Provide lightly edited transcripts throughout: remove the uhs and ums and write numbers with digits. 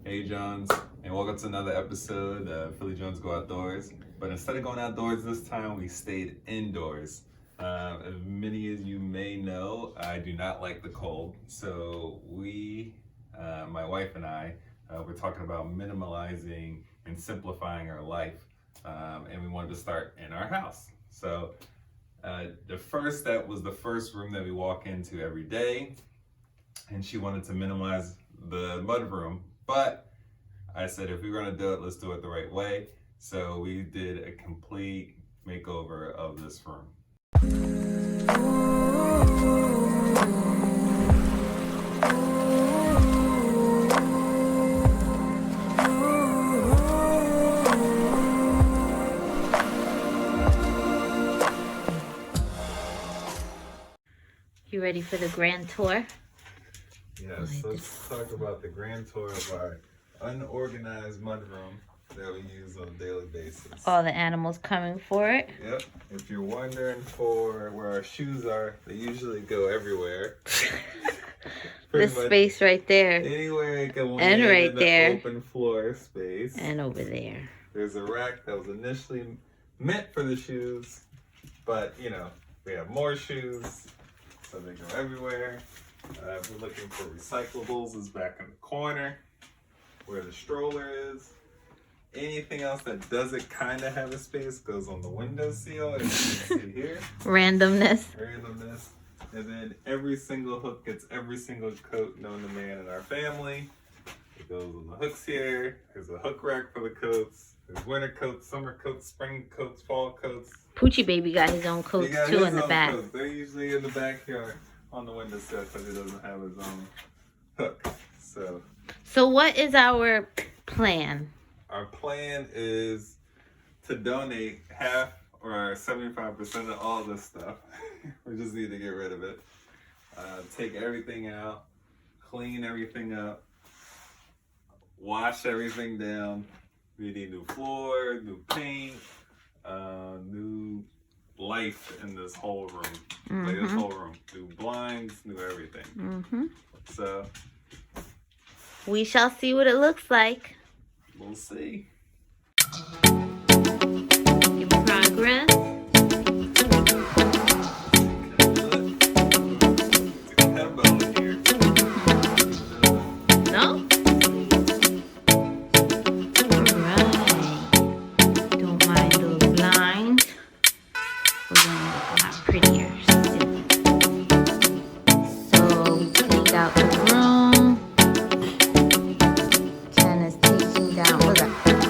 Hey Jawns, and welcome to another episode of Philly Jones Go Outdoors. But instead of going outdoors this time, we stayed indoors. As many as you may know, I do not like the cold. So my wife and I, we're talking about minimalizing and simplifying our life. And we wanted to start in our house. So the first step was the first room that we walk into every day. And she wanted to minimize the mudroom. But I said, if we're gonna do it, let's do it the right way. So we did a complete makeover of this room. You ready for the grand tour? Yes, let's talk about the grand tour of our unorganized mudroom that we use on a daily basis. All the animals coming for it. Yep. If you're wondering for where our shoes are, they usually go everywhere. The space right there. Anywhere it can land And right in the there. Open floor space. And over there. There's a rack that was initially meant for the shoes, but you know, we have more shoes, so they go everywhere. We're looking for recyclables is back in the corner where the stroller is. Anything else that doesn't kind of have a space goes on the windowsill, as you can see here. Randomness. And then every single hook gets every single coat known to man in our family. It goes on the hooks here. There's a hook rack for the coats. There's winter coats, summer coats, spring coats, fall coats. Poochie baby got his own coats too in the back. Coats. They're usually in the backyard on the windowsill because he doesn't have his own hook. So what is our plan? Our plan is to donate half or 75% of all this stuff. We just need to get rid of it. Take everything out, clean everything up, wash everything down. We need new floor, new paint, new life in this whole room. Like this whole room. New blinds, new everything. So we shall see what it looks like. We'll see. In progress. No? Alright. Don't mind those blinds. We're gonna look a lot prettier soon. So we cleaned out the room. Ken is taking down. Look at that.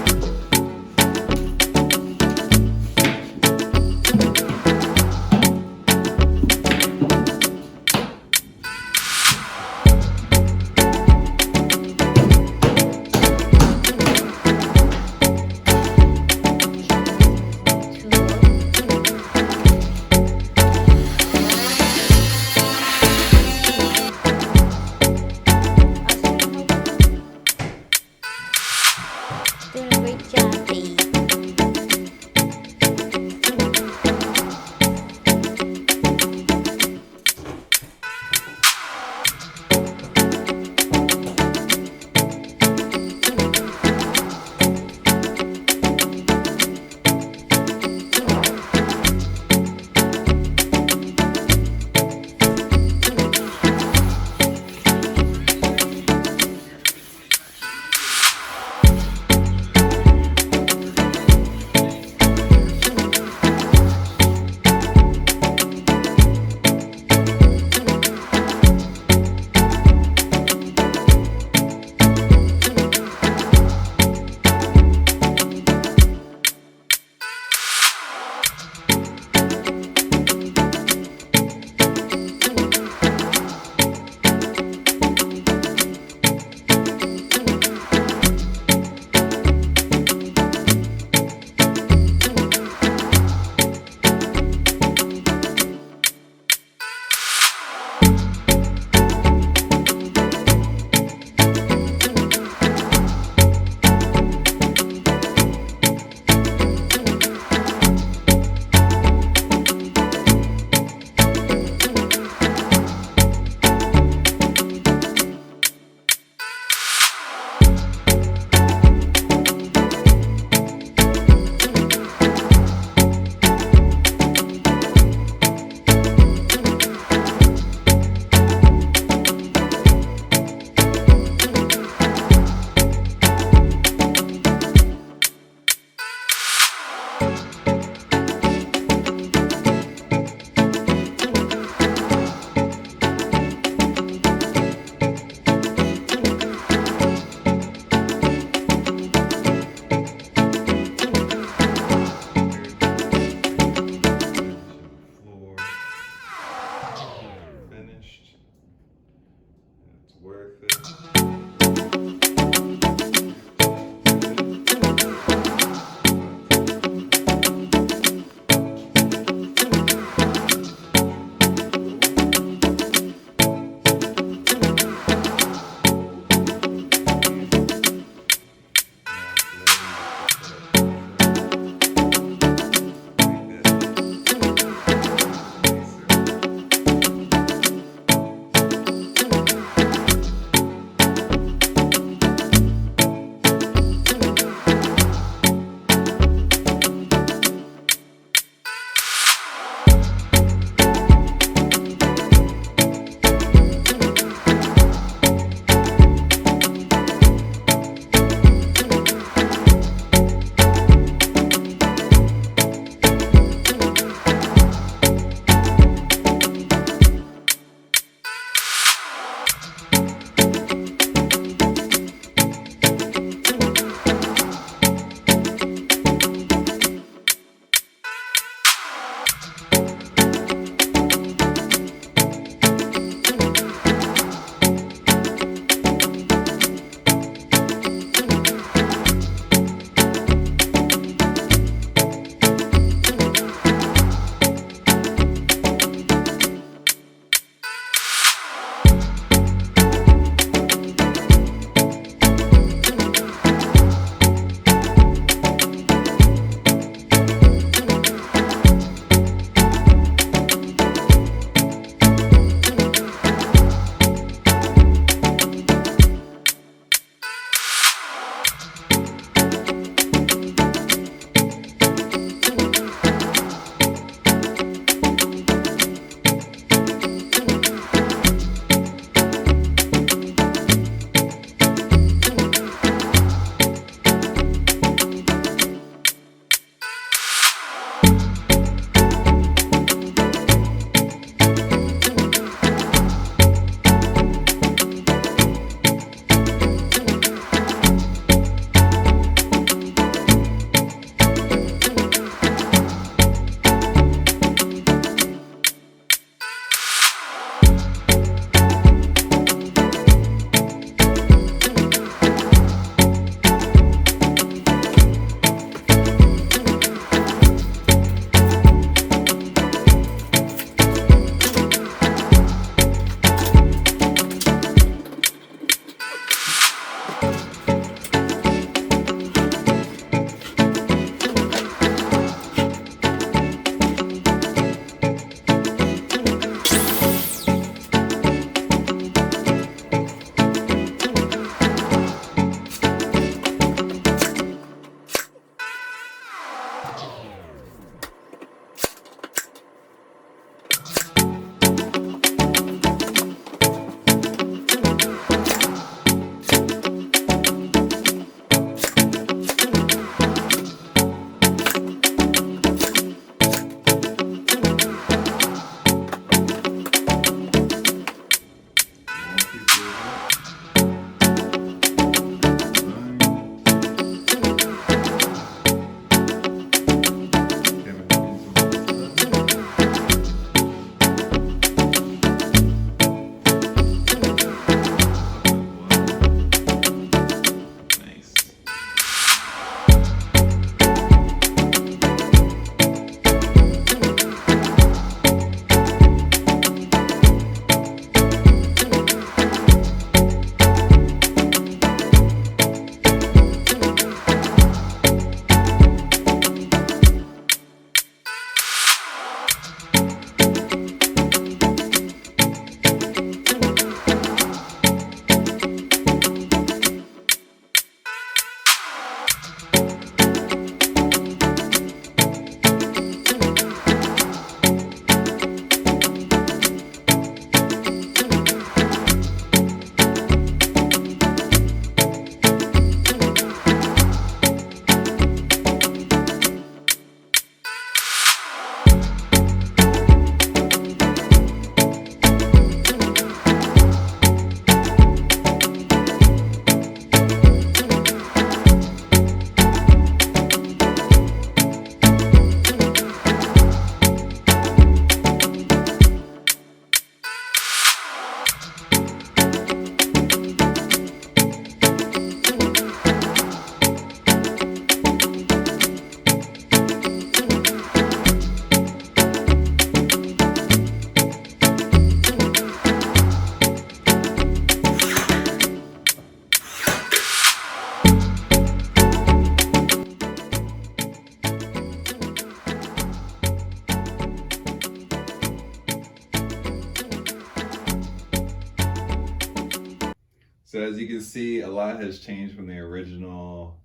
as you can see, a lot has changed from the original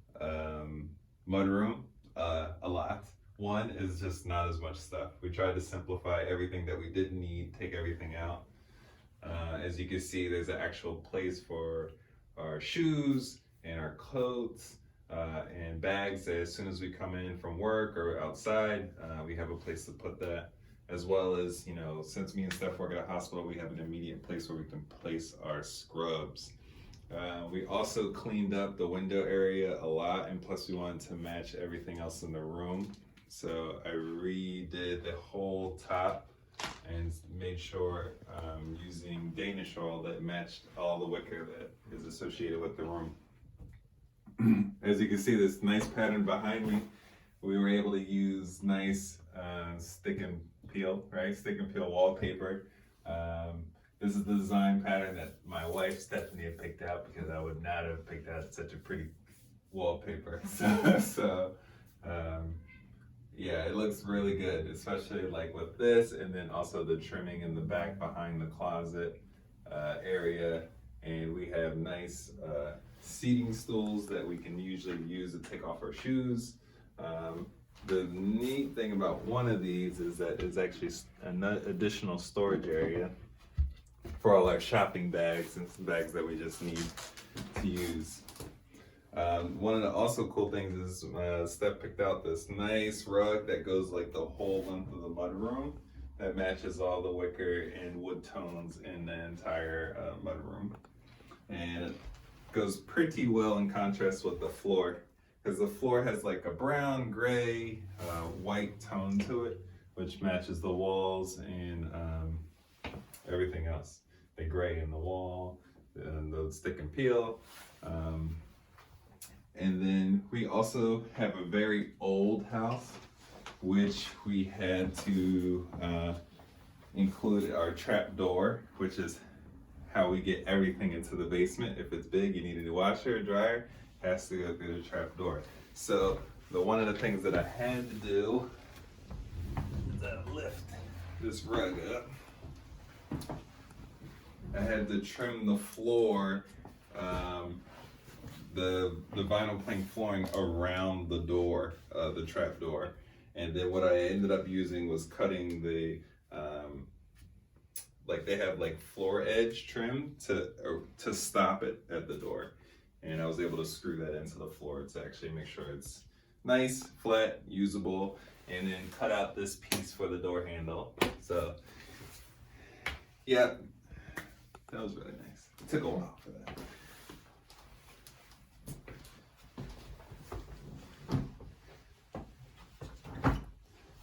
mudroom. A lot. One is just not as much stuff. We tried to simplify everything that we didn't need, take everything out. As you can see, there's an actual place for our shoes and our coats and bags. As soon as we come in from work or outside, we have a place to put that. As well as, you know, since me and Steph work at a hospital, we have an immediate place where we can place our scrubs. We also cleaned up the window area a lot, and plus we wanted to match everything else in the room. So I redid the whole top and made sure using Danish oil that matched all the wicker that is associated with the room. As you can see, this nice pattern behind me, we were able to use nice stick and peel, right? Stick and peel wallpaper. This is the design pattern that my wife Stephanie had picked out, because I would not have picked out such a pretty wallpaper. Yeah, it looks really good, especially like with this, and then also the trimming in the back behind the closet area. And we have nice seating stools that we can usually use to take off our shoes. The neat thing about one of these is that it's actually an additional storage area for all our shopping bags and some bags that we just need to use. One of the also cool things is Steph picked out this nice rug that goes like the whole length of the mudroom that matches all the wicker and wood tones in the entire mudroom. And it goes pretty well in contrast with the floor, because the floor has like a brown, gray, white tone to it, which matches the walls and everything else. The gray in the wall, and the stick and peel. And then we also have a very old house, which we had to include our trap door, which is how we get everything into the basement. If it's big, you need a washer, a dryer, has to go through the trap door. So one of the things that I had to do is lift this rug up. I had to trim the floor, the vinyl plank flooring around the door, the trap door. And then what I ended up using was cutting the, like they have like floor edge trim to stop it at the door. And I was able to screw that into the floor to actually make sure it's nice, flat, usable, and then cut out this piece for the door handle. So, yeah, that was really nice. It took a while for that.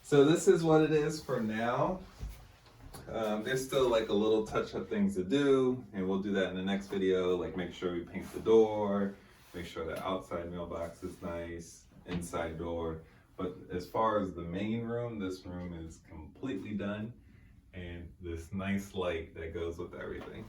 So this is what it is for now. There's still like a little touch-up things to do, and we'll do that in the next video. Like make sure we paint the door, make sure the outside mailbox is nice, inside door. But as far as the main room, this room is completely done, and this nice light that goes with everything.